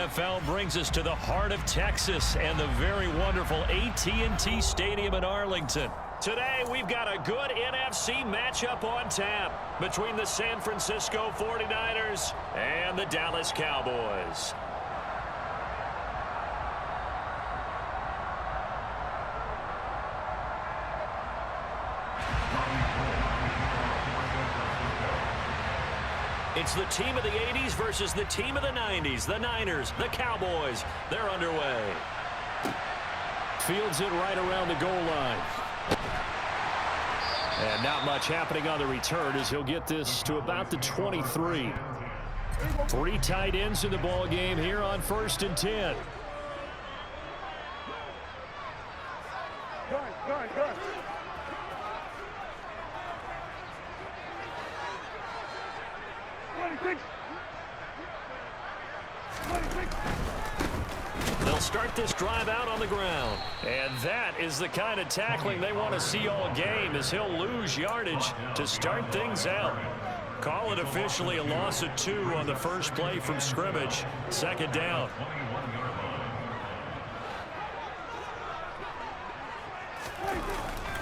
NFL brings us to the heart of Texas and the very wonderful AT&T Stadium in Arlington. Today, we've got a good NFC matchup on tap between the San Francisco 49ers and the Dallas Cowboys. It's the team of the 80s versus the team of the 90s. The Niners, the Cowboys, they're underway. Fields it right around the goal line. And not much happening on the return as he'll get this to about the 23. 3 tight ends in the ball game here on 1st and 10. They'll start this drive out on the ground. And that is the kind of tackling they want to see all game, as he'll lose yardage to start things out. Call it officially a loss of 2 on the first play from scrimmage. 2nd down.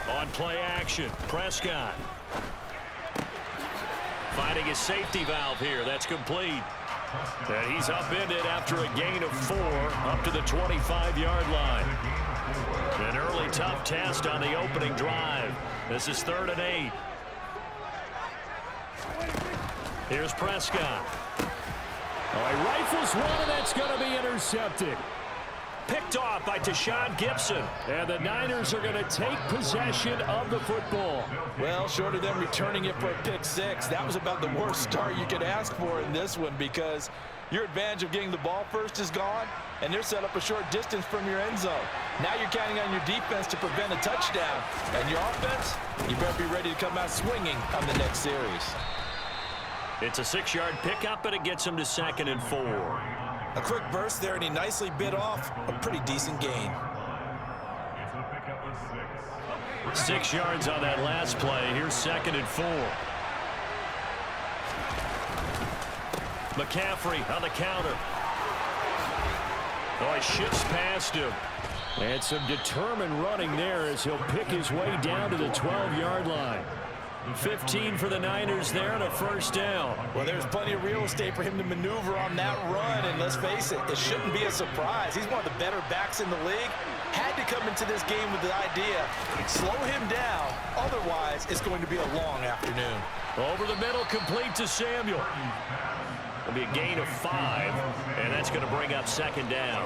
On play action, Prescott. Finding his safety valve here. That's complete. And he's upended after a gain of 4 up to the 25-yard line. An early tough test on the opening drive. This is 3rd and 8. Here's Prescott. Oh, he rifles one, and that's going to be intercepted. Picked off by Tashawn Gibson. And the Niners are going to take possession of the football. Well, short of them returning it for a pick 6, that was about the worst start you could ask for in this one, because your advantage of getting the ball first is gone, and they're set up a short distance from your end zone. Now you're counting on your defense to prevent a touchdown. And your offense, you better be ready to come out swinging on the next series. It's a 6-yard pickup, but it gets him to 2nd and 4. A quick burst there, and he nicely bit off a pretty decent gain. 6 yards on that last play. Here's 2nd and 4. McCaffrey on the counter. Oh, he shifts past him. And some determined running there as he'll pick his way down to the 12-yard line. 15 for the Niners there and a 1st down. Well, there's plenty of real estate for him to maneuver on that run, and let's face it, it shouldn't be a surprise. He's one of the better backs in the league. Had to come into this game with the idea, slow him down, otherwise it's going to be a long afternoon. Over the middle, complete to Samuel. It'll be a gain of 5, and that's going to bring up 2nd down.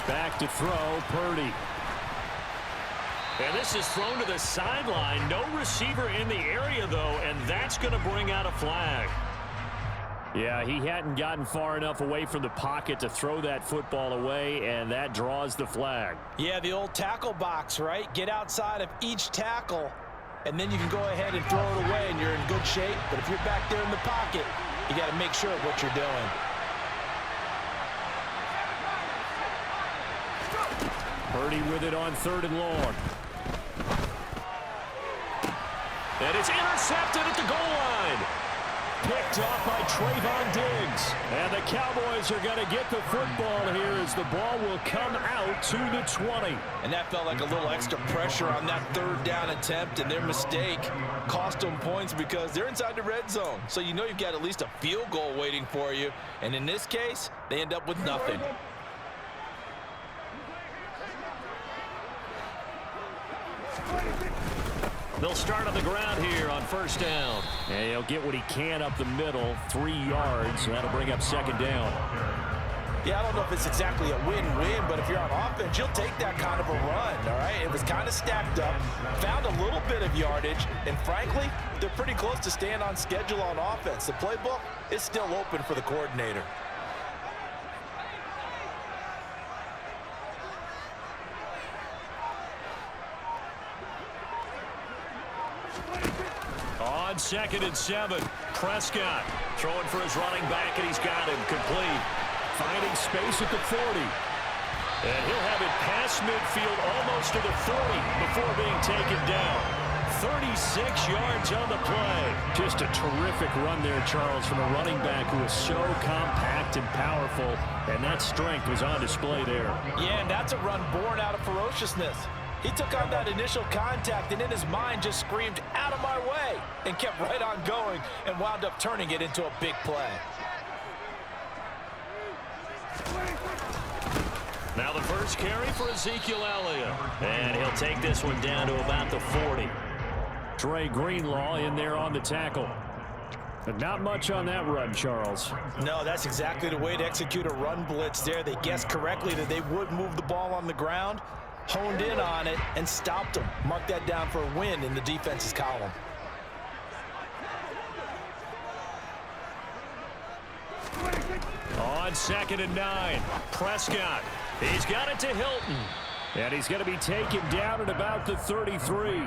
Back to throw, Purdy. And this is thrown to the sideline. No receiver in the area, though, and that's going to bring out a flag. Yeah, he hadn't gotten far enough away from the pocket to throw that football away, and that draws the flag. Yeah, the old tackle box, right? Get outside of each tackle, and then you can go ahead and throw it away, and you're in good shape. But if you're back there in the pocket, you got to make sure of what you're doing. Purdy with it on 3rd and long. And it's intercepted at the goal line. Picked off by Trayvon Diggs. And the Cowboys are going to get the football here as the ball will come out to the 20. And that felt like a little extra pressure on that 3rd down attempt, and their mistake cost them points because they're inside the red zone. So you know you've got at least a field goal waiting for you. And in this case, they end up with nothing. They'll start on the ground here on 1st down. And he'll get what he can up the middle, 3 yards. So that'll bring up 2nd down. Yeah, I don't know if it's exactly a win-win, but if you're on offense, you'll take that kind of a run, all right? It was kind of stacked up, found a little bit of yardage, and frankly, they're pretty close to staying on schedule on offense. The playbook is still open for the coordinator. On 2nd and 7, Prescott throwing for his running back, and he's got him complete. finding space at the 40. And he'll have it past midfield almost to the 40 before being taken down. 36 yards on the play. Just a terrific run there, Charles, from a running back who is so compact and powerful, and that strength was on display there. Yeah, and that's a run born out of ferociousness. He took on that initial contact and in his mind just screamed, "Out of my way," and kept right on going and wound up turning it into a big play. Now the first carry for Ezekiel Elliott, and he'll take this one down to about the 40. Trey Greenlaw in there on the tackle. But not much on that run, Charles. No, that's exactly the way to execute a run blitz there. They guessed correctly that they would move the ball on the ground, honed in on it, and stopped them. Mark that down for a win in the defense's column. On 2nd and 9, Prescott. He's got it to Hilton. And he's going to be taken down at about the 33.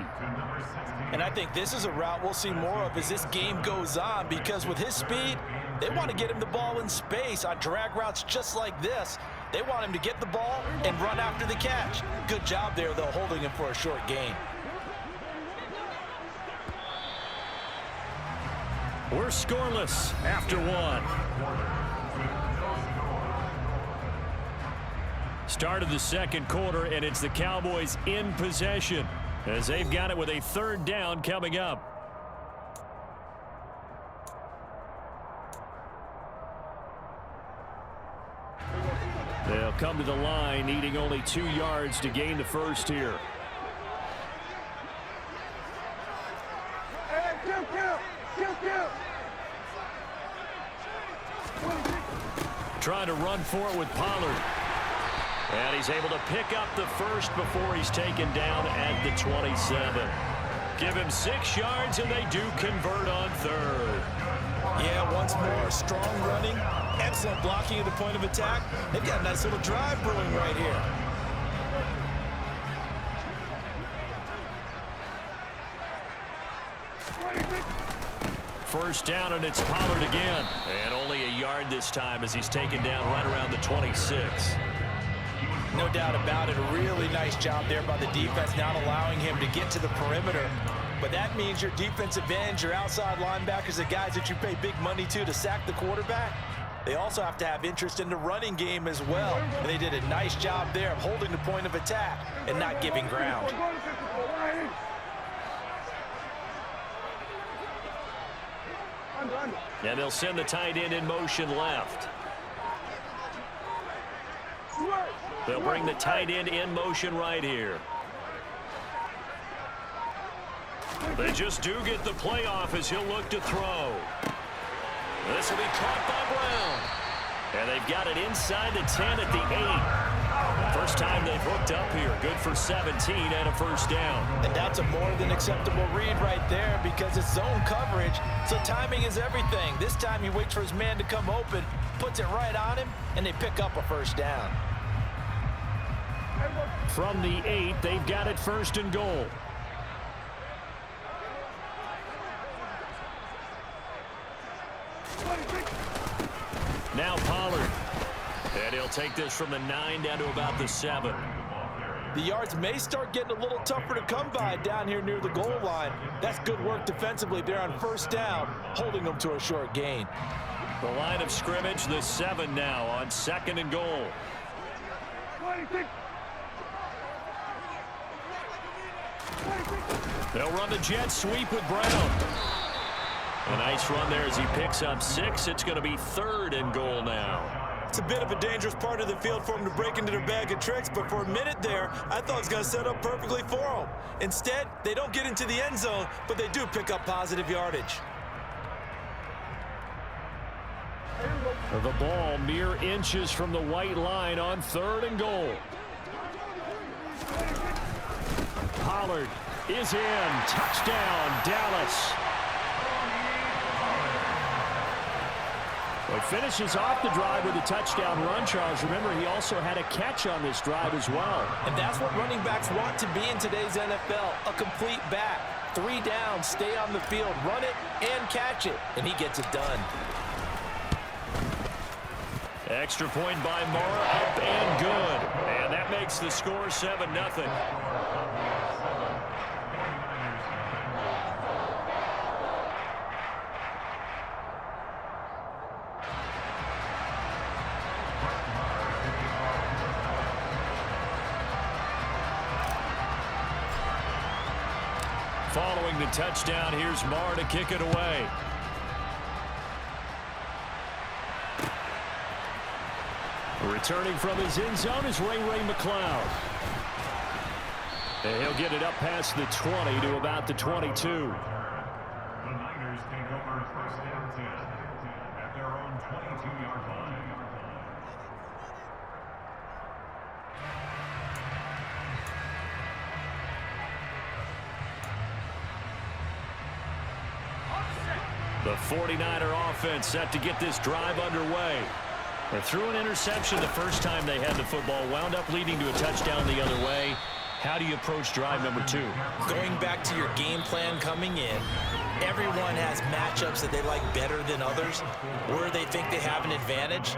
And I think this is a route we'll see more of as this game goes on, because with his speed, they want to get him the ball in space on drag routes just like this. They want him to get the ball and run after the catch. Good job there, though, holding him for a short gain. We're scoreless after one. Start of the second quarter, and it's the Cowboys in possession as they've got it with a 3rd down coming up. They'll come to the line, needing only 2 yards to gain the first here. Trying to run for it with Pollard. And he's able to pick up the first before he's taken down at the 27. Give him 6 yards, and they do convert on 3rd. Yeah, once more, strong running, excellent blocking at the point of attack. They've got a nice little drive brewing right here. First down, and it's Pollard again. And only a yard this time as he's taken down right around the 26. No doubt about it. A really nice job there by the defense, not allowing him to get to the perimeter. But that means your defensive ends, your outside linebackers, the guys that you pay big money to sack the quarterback, they also have to have interest in the running game as well. And they did a nice job there of holding the point of attack and not giving ground. And they'll send the tight end in motion left. They'll bring the tight end in motion right here. They just do get the play off as he'll look to throw. This will be caught by Brown. And they've got it inside the 10 at the 8. First time they've hooked up here. Good for 17 and a first down. And that's a more than acceptable read right there because it's zone coverage, so timing is everything. This time he waits for his man to come open, puts it right on him, and they pick up a first down. From the 8, they've got it 1st and goal. Now Pollard. And he'll take this from the 9 down to about the 7. The yards may start getting a little tougher to come by down here near the goal line. That's good work defensively there on first down, holding them to a short gain. The line of scrimmage, the 7 now on 2nd and goal. They'll run the jet sweep with Brown. A nice run there as he picks up 6. It's going to be 3rd and goal now. It's a bit of a dangerous part of the field for them to break into their bag of tricks, but for a minute there, I thought it was going to set up perfectly for them. Instead, they don't get into the end zone, but they do pick up positive yardage. The ball mere inches from the white line on 3rd and goal. Pollard is in. Touchdown, Dallas. Well, he finishes off the drive with a touchdown run, Charles. Remember, he also had a catch on this drive as well. And that's what running backs want to be in today's NFL, a complete back. 3 downs, stay on the field, run it, and catch it. And he gets it done. Extra point by Mara, up and good. And that makes the score 7-0. Following the touchdown, here's Marr to kick it away. Returning from his end zone is Ray McCloud. And he'll get it up past the 20 to about the 22. The Niners take over first and 10 at their own 22-yard line. The 49er offense set to get this drive underway. They threw an interception the first time they had the football, wound up leading to a touchdown the other way. How do you approach drive number 2? Going back to your game plan coming in, everyone has matchups that they like better than others, where they think they have an advantage.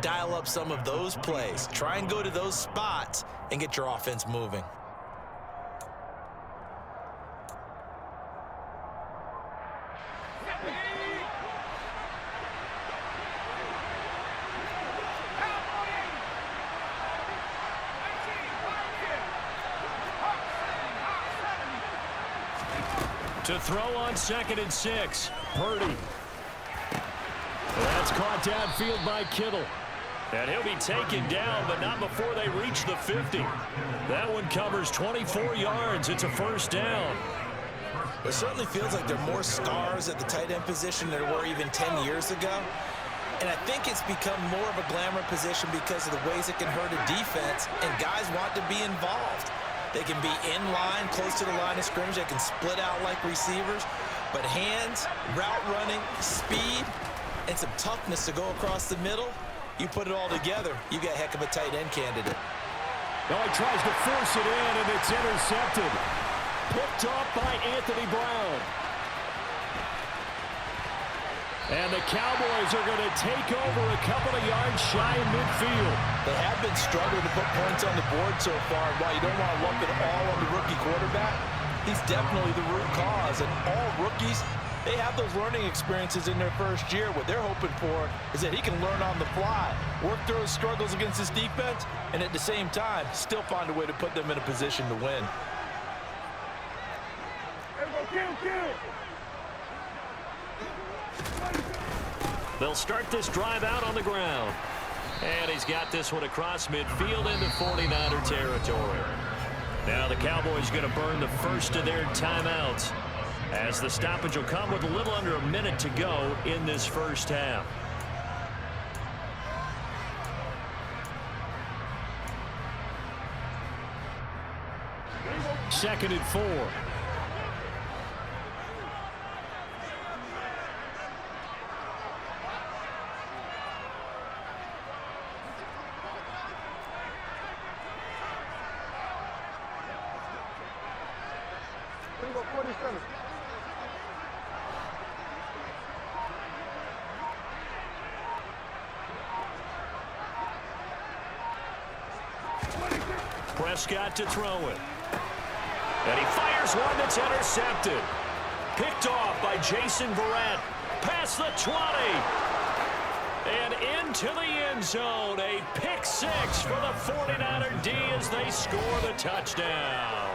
Dial up some of those plays. Try and go to those spots and get your offense moving. To throw on 2nd and 6. Purdy. That's caught downfield by Kittle. And he'll be taken down, but not before they reach the 50. That one covers 24 yards. It's a first down. It certainly feels like there are more stars at the tight end position than there were even 10 years ago. And I think it's become more of a glamour position because of the ways it can hurt a defense, and guys want to be involved. They can be in line, close to the line of scrimmage. They can split out like receivers. But hands, route running, speed, and some toughness to go across the middle, you put it all together, you got a heck of a tight end candidate. Now he tries to force it in, and it's intercepted. Picked off by Anthony Brown. And the Cowboys are going to take over a couple of yards shy of midfield. They have been struggling to put points on the board so far. And while you don't want to lump it all on the rookie quarterback, he's definitely the root cause. And all rookies, they have those learning experiences in their first year. What they're hoping for is that he can learn on the fly, work through his struggles against his defense, and at the same time, still find a way to put them in a position to win. They'll start this drive out on the ground. And he's got this one across midfield into 49er territory. Now the Cowboys going to burn the first of their timeouts, as the stoppage will come with a little under a minute to go in this first half. Second and 4. Prescott to throw it. And he fires one that's intercepted. Picked off by Jason Verrett. Past the 20. And into the end zone. A pick six for the 49er D as they score the touchdown.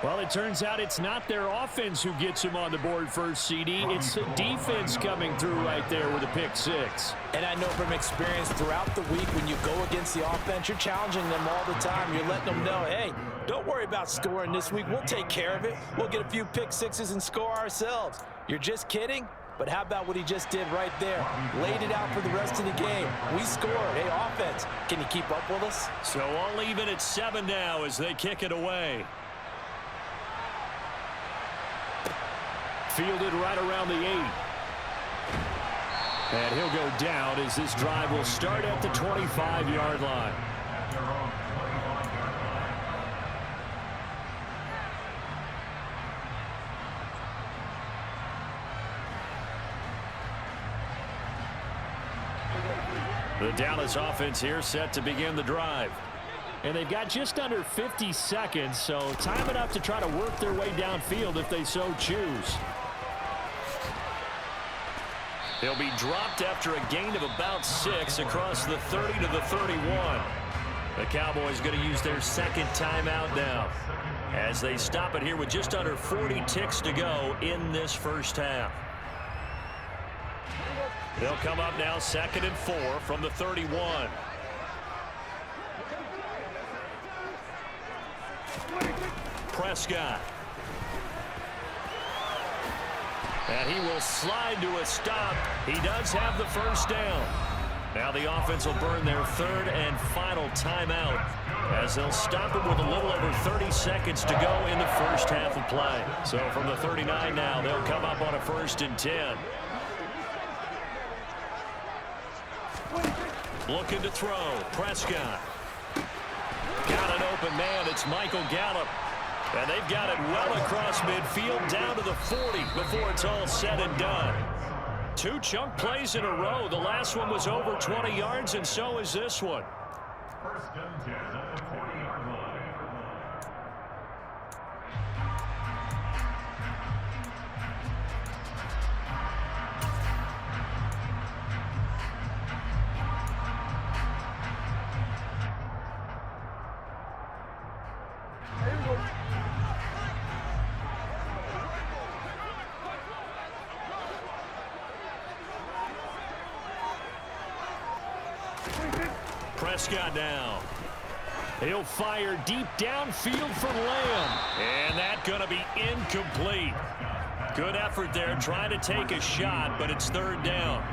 Well, it turns out it's not their offense who gets him on the board first, CD. It's the defense coming through right there with a pick six. And I know from experience throughout the week, when you go against the offense, you're challenging them all the time. You're letting them know, hey, don't worry about scoring this week. We'll take care of it. We'll get a few pick sixes and score ourselves. You're just kidding? But how about what he just did right there? Laid it out for the rest of the game. We scored. Hey, offense, can you keep up with us? So all even at 7 now as they kick it away. Fielded right around the 8. And he'll go down as this drive will start at the 25-yard line. The Dallas offense here set to begin the drive. And they've got just under 50 seconds, so time enough to try to work their way downfield if they so choose. He'll be dropped after a gain of about 6 across the 30 to the 31. The Cowboys going to use their second timeout now as they stop it here with just under 40 ticks to go in this first half. They'll come up now 2nd and 4 from the 31. Prescott. And he will slide to a stop. He does have the first down. Now the offense will burn their 3rd and final timeout as they'll stop it with a little over 30 seconds to go in the first half of play. So from the 39 now, they'll come up on a 1st and 10. Looking to throw. Prescott. Got an open man. It's Michael Gallup. And they've got it well across midfield down to the 40 before it's all said and done. 2 chunk plays in a row. The last one was over 20 yards, and so is this one. 1st and 10 at the 40-yard line. Prescott now. He'll fire deep downfield for Lamb. And that's going to be incomplete. Good effort there trying to take a shot, but it's 3rd down.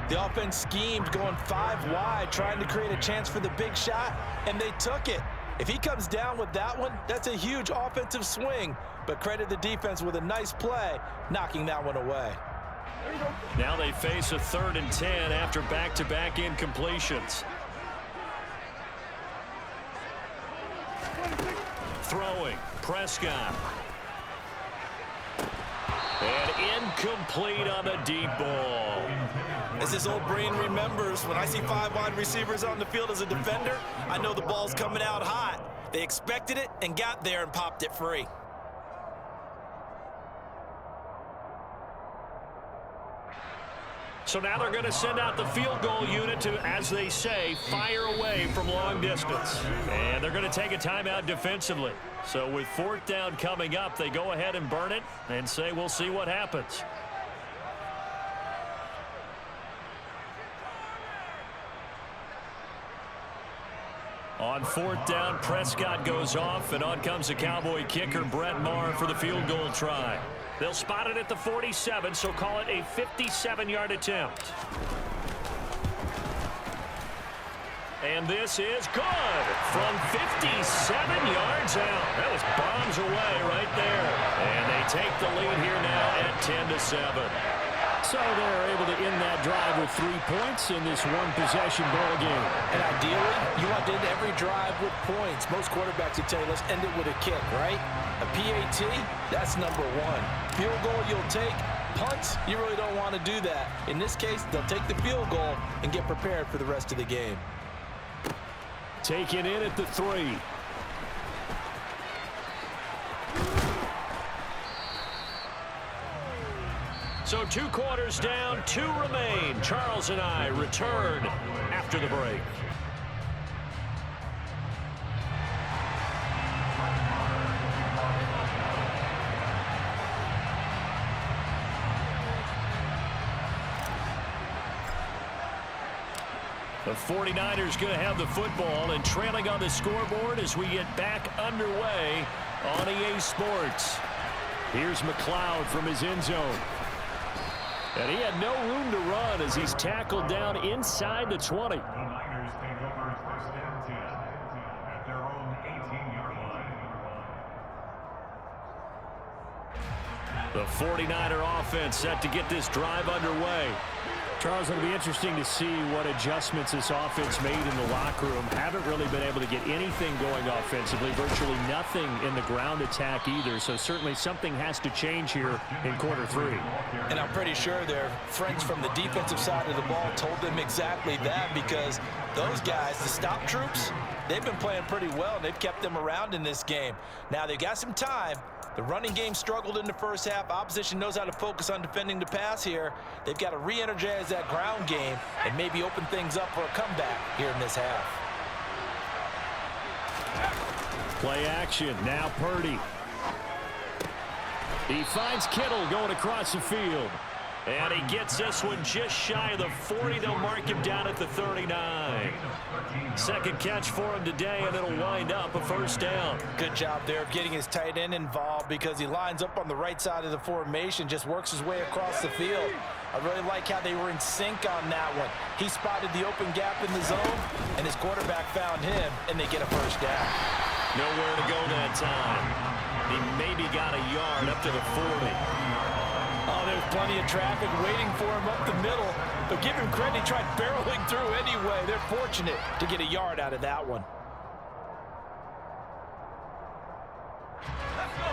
The offense schemed going 5 wide, trying to create a chance for the big shot, and they took it. If he comes down with that one, that's a huge offensive swing. But credit the defense with a nice play, knocking that one away. Now they face a 3rd and 10 after back-to-back incompletions. Throwing. Prescott. And incomplete on the deep ball. As his old brain remembers, when I see 5 wide receivers on the field as a defender, I know the ball's coming out hot. They expected it and got there and popped it free. So now they're going to send out the field goal unit to, as they say, fire away from long distance. And they're going to take a timeout defensively. So with 4th down coming up, they go ahead and burn it and say we'll see what happens. On 4th down, Prescott goes off, and on comes the Cowboy kicker, Brett Maher, for the field goal try. They'll spot it at the 47, so call it a 57-yard attempt. And this is good from 57 yards out. That was bombs away right there. And they take the lead here now at 10-7. So they're able to end that drive with 3 points in this one-possession ball game. And ideally, you want to end every drive with points. Most quarterbacks would tell you, let's end it with a kick, right? A PAT, that's number 1. Field goal you'll take. Punts, you really don't want to do that. In this case, they'll take the field goal and get prepared for the rest of the game. Taken in at the 3. So 2 quarters down, 2 remain. Charles and I return after the break. The 49ers going to have the football and trailing on the scoreboard as we get back underway on EA Sports. Here's McLeod from his end zone. And he had no room to run as he's tackled down inside the 20. The Niners take over 1st and 10 at their own 18-yard line. The 49er offense set to get this drive underway. Charles, it'll be interesting to see what adjustments this offense made in the locker room. Haven't really been able to get anything going offensively, virtually nothing in the ground attack either. So certainly something has to change here in quarter 3. And I'm pretty sure their friends from the defensive side of the ball told them exactly that, because those guys, the stop troops, they've been playing pretty well. They've kept them around in this game. Now they've got some time. The running game struggled in the first half. Opposition knows how to focus on defending the pass here. They've got to re-energize that ground game and maybe open things up for a comeback here in this half. Play action. Now Purdy. He finds Kittle going across the field. And he gets this one just shy of the 40. They'll mark him down at the 39. Second catch for him today, and it'll wind up a first down. Good job there of getting his tight end involved, because he lines up on the right side of the formation, just works his way across the field. I really like how they were in sync on that one. He spotted the open gap in the zone, and his quarterback found him, and they get a first down. Nowhere to go that time. He maybe got a yard up to the 40. Oh, there's plenty of traffic waiting for him up the middle. But give him credit, he tried barreling through anyway. They're fortunate to get a yard out of that one.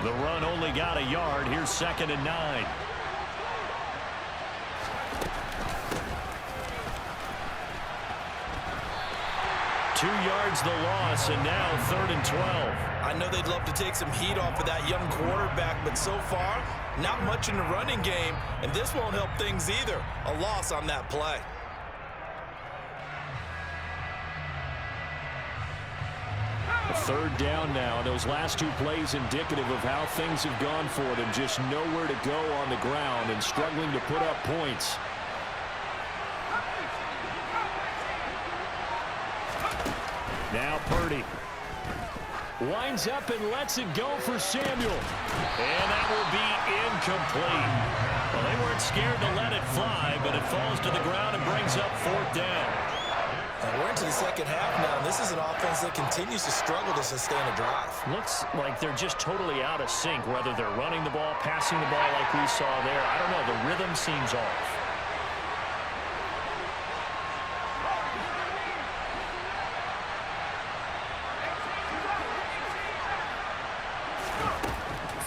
The run only got a yard. Here's 2nd and 9. Two yards the loss, and now 3rd and 12. I know they'd love to take some heat off of that young quarterback, but so far, not much in the running game, and this won't help things either. A loss on that play. A 3rd down now. Those last 2 plays indicative of how things have gone for them. Just nowhere to go on the ground and struggling to put up points. Now Purdy winds up and lets it go for Samuel. And that will be incomplete. Well, they weren't scared to let it fly, but it falls to the ground and brings up 4th down. And we're into the second half now, and this is an offense that continues to struggle to sustain a drive. Looks like they're just totally out of sync, whether they're running the ball, passing the ball like we saw there. I don't know. The rhythm seems off.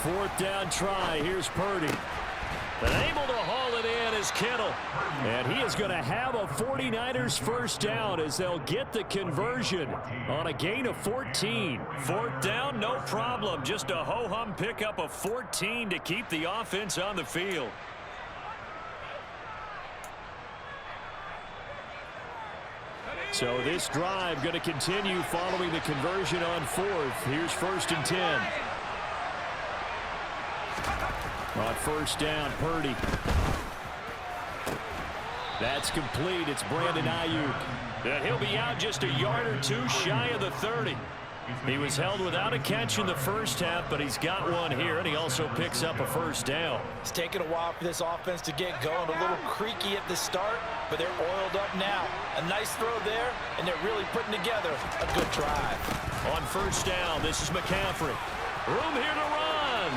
Fourth down try. Here's Purdy. And able to haul it in is Kittle. And he is going to have a 49ers first down as they'll get the conversion on a gain of 14. 4th down, no problem. Just a ho-hum pickup of 14 to keep the offense on the field. So this drive going to continue following the conversion on 4th. Here's 1st and 10. On 1st down, Purdy. That's complete. It's Brandon Ayuk. And he'll be out just a yard or 2 shy of the 30. He was held without a catch in the first half, but he's got one here, and he also picks up a first down. It's taken a while for this offense to get going. A little creaky at the start, but they're oiled up now. A nice throw there, and they're really putting together a good drive. On 1st down, this is McCaffrey. Room here to run.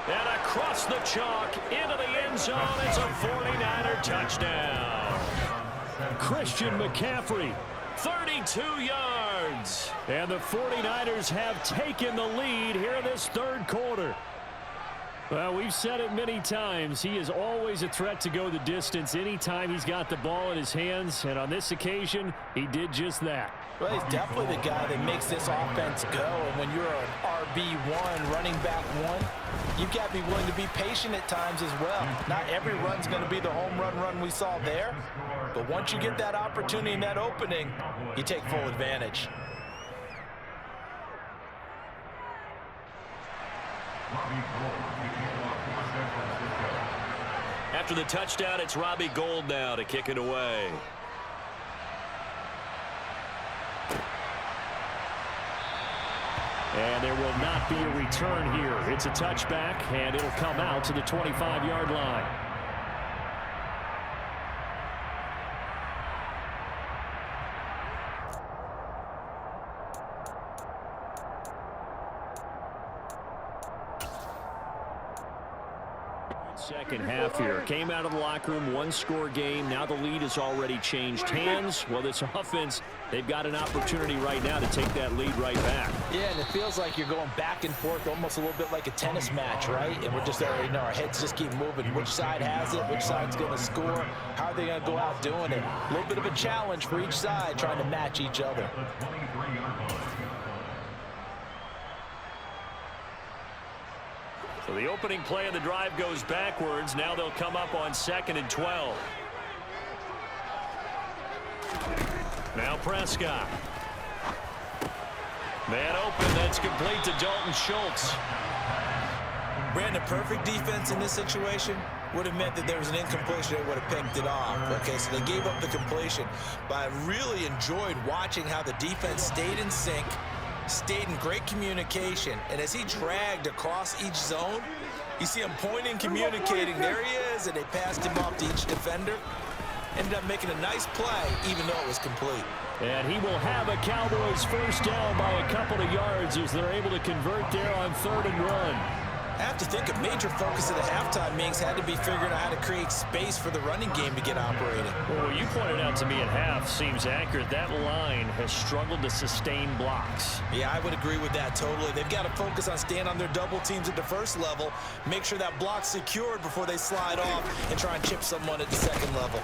And across the chalk into the end zone. It's a 49er touchdown. Christian McCaffrey. 32 yards. And the 49ers have taken the lead here in this 3rd quarter. Well, we've said it many times. He is always a threat to go the distance anytime he's got the ball in his hands. And on this occasion, he did just that. Well, he's definitely the guy that makes this offense go. And when you're an RB1, running back 1, you've got to be willing to be patient at times as well. Not every run's going to be the home run we saw there. But once you get that opportunity and that opening, you take full advantage. After the touchdown, it's Robbie Gould now to kick it away. And there will not be a return here. It's a touchback, and it'll come out to the 25-yard line. Second half here. Came out of the locker room, one-score game. Now the lead has already changed hands. Well, this offense, they've got an opportunity right now to take that lead right back. Yeah, and it feels like you're going back and forth almost a little bit like a tennis match, right? And we're just there, our heads just keep moving. Which side has it? Which side's going to score? How are they going to go out doing it? A little bit of a challenge for each side trying to match each other. So the opening play of the drive goes backwards. Now they'll come up on 2nd and 12. Now Prescott. Man open. That's complete to Dalton Schultz. Brandon, perfect defense in this situation would have meant that there was an incompletion. They would have picked it off. Okay, so they gave up the completion. But I really enjoyed watching how the defense stayed in sync, stayed in great communication, and as he dragged across each zone, you see him pointing, communicating. There he is, and they passed him off to each defender. Ended up making a nice play, even though it was complete. And he will have a Cowboys first down by a couple of yards as they're able to convert there on 3rd and 1. I have to think a major focus of the halftime meetings had to be figuring out how to create space for the running game to get operating. Well, what you pointed out to me at half seems accurate. That line has struggled to sustain blocks. Yeah, I would agree with that totally. They've got to focus on staying on their double teams at the first level, make sure that block's secured before they slide off and try and chip someone at the second level.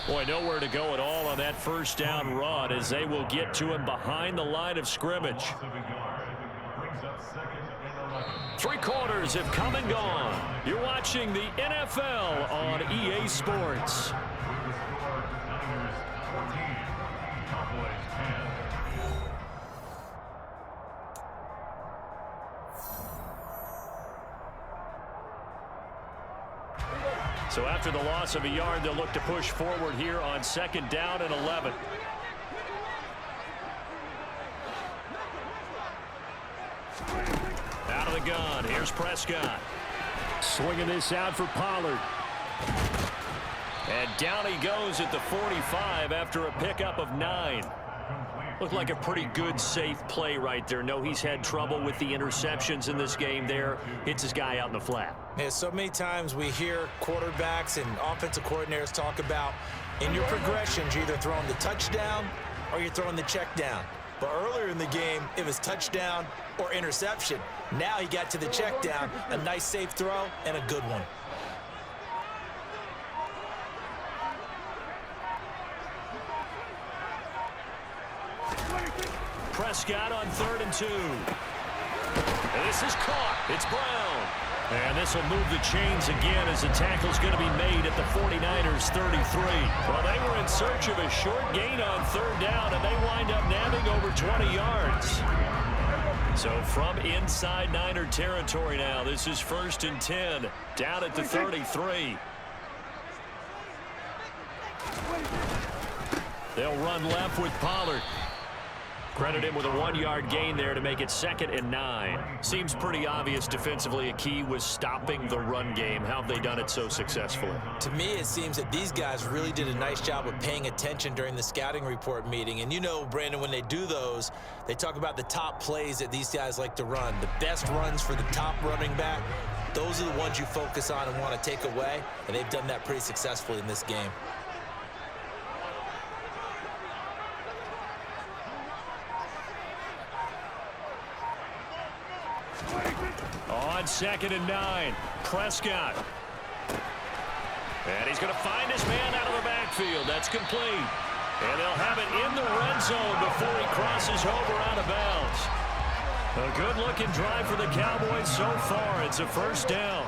Boy, nowhere to go at all on that first down run as they will get to him behind the line of scrimmage. 3 quarters have come and gone. You're watching the NFL on EA Sports. So after the loss of a yard, they'll look to push forward here on 2nd down and 11. Out of the gun. Here's Prescott. Swinging this out for Pollard. And down he goes at the 45 after a pickup of 9. Looked like a pretty good, safe play right there. No, he's had trouble with the interceptions in this game there. Hits his guy out in the flat. Yeah, so many times we hear quarterbacks and offensive coordinators talk about in your progressions, you're either throwing the touchdown or you're throwing the check down. But earlier in the game, it was touchdown or interception. Now he got to the check down, a nice safe throw, and a good one. Prescott on 3rd and 2. And this is caught. It's Brown. And this will move the chains again as the tackle's going to be made at the 49ers 33. Well, they were in search of a short gain on 3rd down, and they wind up nabbing over 20 yards. So from inside Niner territory now, this is 1st and 10, down at the 33. They'll run left with Pollard. Credit him with a 1-yard gain there to make it 2nd and 9. Seems pretty obvious defensively a key was stopping the run game. How have they done it so successfully? To me, it seems that these guys really did a nice job of paying attention during the scouting report meeting. And you know, Brandon, when they do those, they talk about the top plays that these guys like to run. The best runs for the top running back, those are the ones you focus on and want to take away. And they've done that pretty successfully in this game. On 2nd and 9, Prescott. And he's going to find his man out of the backfield. That's complete. And they'll have it in the red zone before he crosses over out of bounds. A good-looking drive for the Cowboys so far. It's a first down.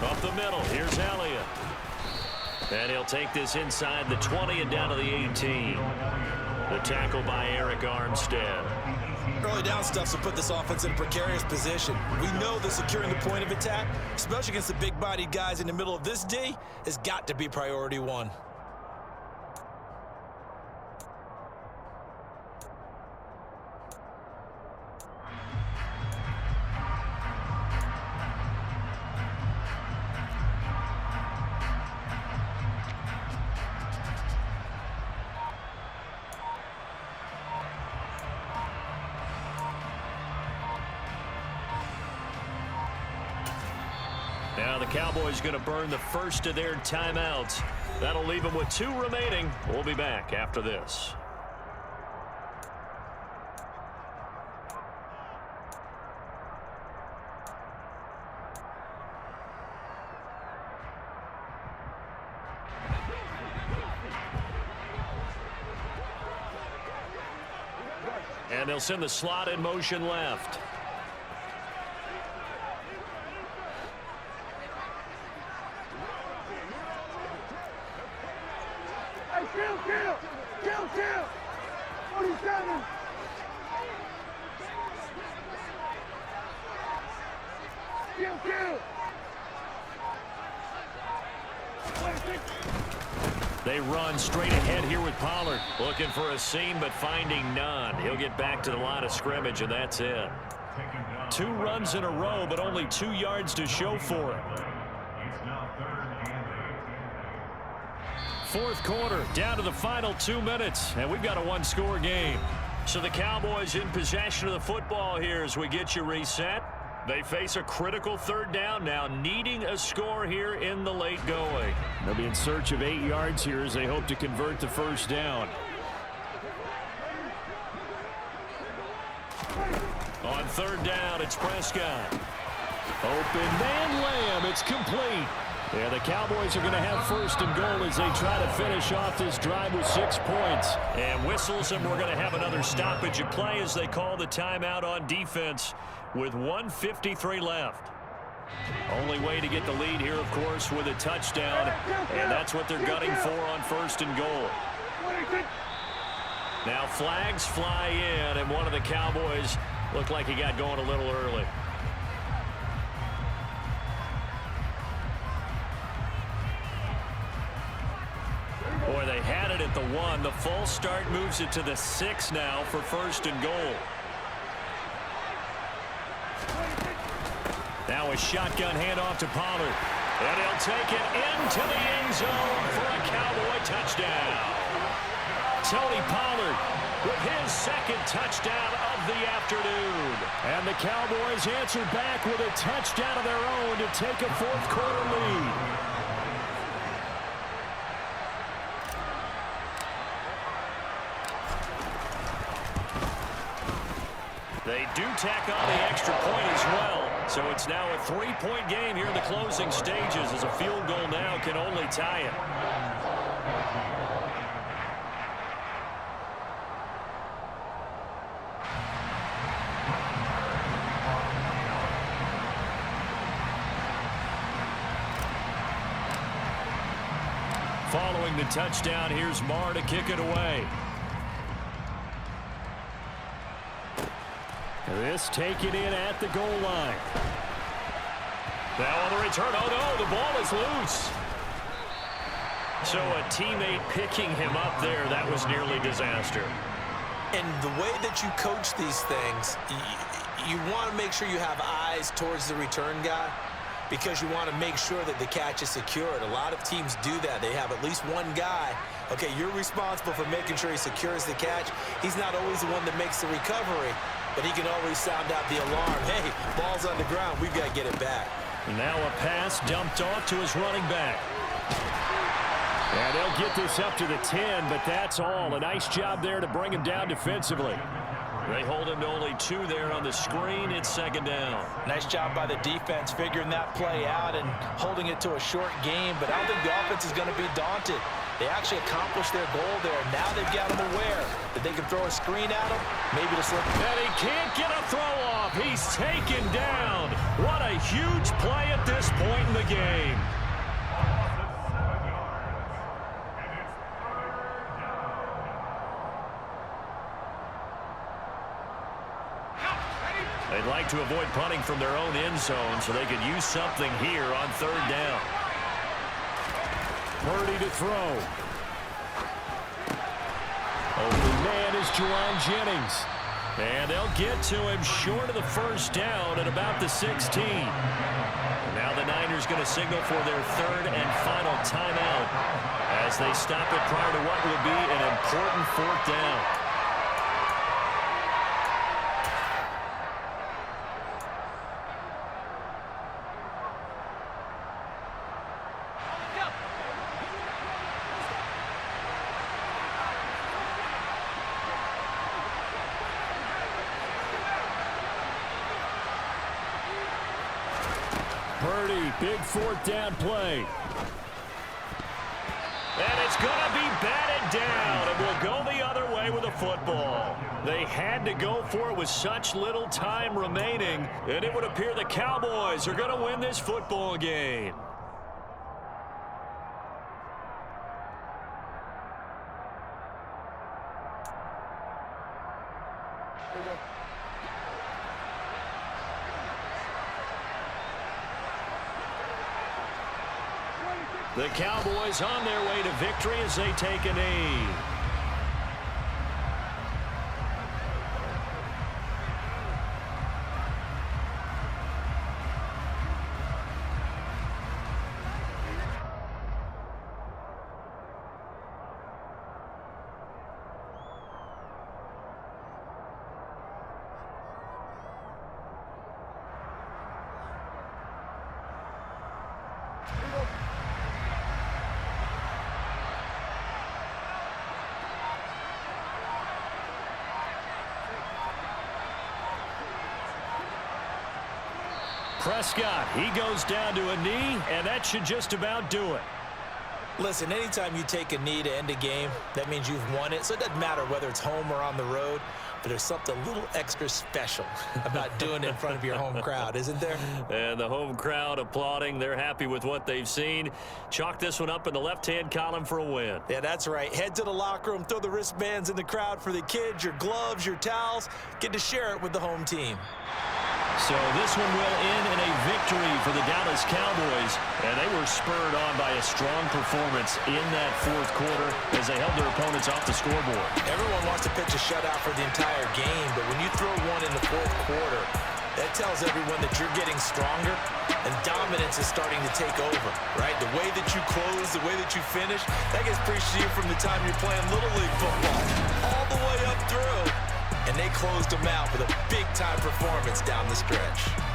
Up the middle, here's Elliott. And he'll take this inside the 20 and down to the 18. The tackle by Eric Armstead. Early down stuff to put this offense in a precarious position. We know that securing the point of attack, especially against the big-bodied guys in the middle of this D, has got to be priority 1. Now the Cowboys going to burn the first of their timeouts. That'll leave them with 2 remaining. We'll be back after this. And they'll send the slot in motion left. Kill! 47! Kill! They run straight ahead here with Pollard. Looking for a seam, but finding none. He'll get back to the line of scrimmage, and that's it. 2 runs in a row, but only 2 yards to show for it. Fourth quarter, down to the final 2 minutes, and we've got a 1-score game. So the Cowboys in possession of the football here as we get you reset. They face a critical 3rd down now, needing a score here in the late going. They'll be in search of 8 yards here as they hope to convert the first down. On 3rd down, it's Prescott. Open man Lamb. It's complete. Yeah, the Cowboys are going to have 1st and goal as they try to finish off this drive with 6 points. And whistles, and we're going to have another stoppage of play as they call the timeout on defense with 1:53 left. Only way to get the lead here, of course, with a touchdown, and that's what they're gunning for on 1st and goal. Now flags fly in, and one of the Cowboys looked like he got going a little early. Boy, they had it at the 1. The false start moves it to the 6 now for 1st and goal. Now a shotgun handoff to Pollard. And he'll take it into the end zone for a Cowboy touchdown. Tony Pollard with his 2nd touchdown of the afternoon. And the Cowboys answer back with a touchdown of their own to take a 4th quarter lead. They do tack on the extra point as well. So it's now a 3-point game here in the closing stages as a field goal now can only tie it. Following the touchdown, here's Marr to kick it away. This taken in at the goal line. Now on the return, oh no, the ball is loose. So a teammate picking him up there, that was nearly disaster. And the way that you coach these things, you want to make sure you have eyes towards the return guy because you want to make sure that the catch is secured. A lot of teams do that. They have at least one guy. Okay, you're responsible for making sure he secures the catch. He's not always the one that makes the recovery, but he can always sound out the alarm. Hey, ball's on the ground. We've got to get it back. Now a pass dumped off to his running back. And they'll get this up to the 10, but that's all. A nice job there to bring him down defensively. They hold him to only 2 there on the screen. It's 2nd down. Nice job by the defense figuring that play out and holding it to a short game, but I don't think the offense is going to be daunted. They actually accomplished their goal there. Now they've got him aware that they can throw a screen at him, maybe to slip. And he can't get a throw off. He's taken down. What a huge play at this point in the game. They'd like to avoid punting from their own end zone so they could use something here on 3rd down. Purdy to throw. Open man is Juwan Jennings. And they'll get to him short of the 1st down at about the 16. Now the Niners going to signal for their 3rd and final timeout as they stop it prior to what will be an important 4th down. Purdy, big fourth down play. And it's going to be batted down, and we'll go the other way with the football. They had to go for it with such little time remaining, and it would appear the Cowboys are going to win this football game. The Cowboys on their way to victory as they take a knee. Prescott, he goes down to a knee, and that should just about do it. Listen, anytime you take a knee to end a game, that means you've won it. So it doesn't matter whether it's home or on the road, but there's something a little extra special about doing it in front of your home crowd, isn't there? And the home crowd applauding. They're happy with what they've seen. Chalk this one up in the left-hand column for a win. Yeah, that's right. Head to the locker room, throw the wristbands in the crowd for the kids, your gloves, your towels. Get to share it with the home team. So this one will end in a victory for the Dallas Cowboys, and they were spurred on by a strong performance in that fourth quarter as they held their opponents off the scoreboard. Everyone wants to pitch a shutout for the entire game, but when you throw one in the fourth quarter, that tells everyone that you're getting stronger and dominance is starting to take over, right? The way that you close, the way that you finish, that gets preached to you from the time you're playing Little League football all the way up through. And they closed them out with a big-time performance down the stretch.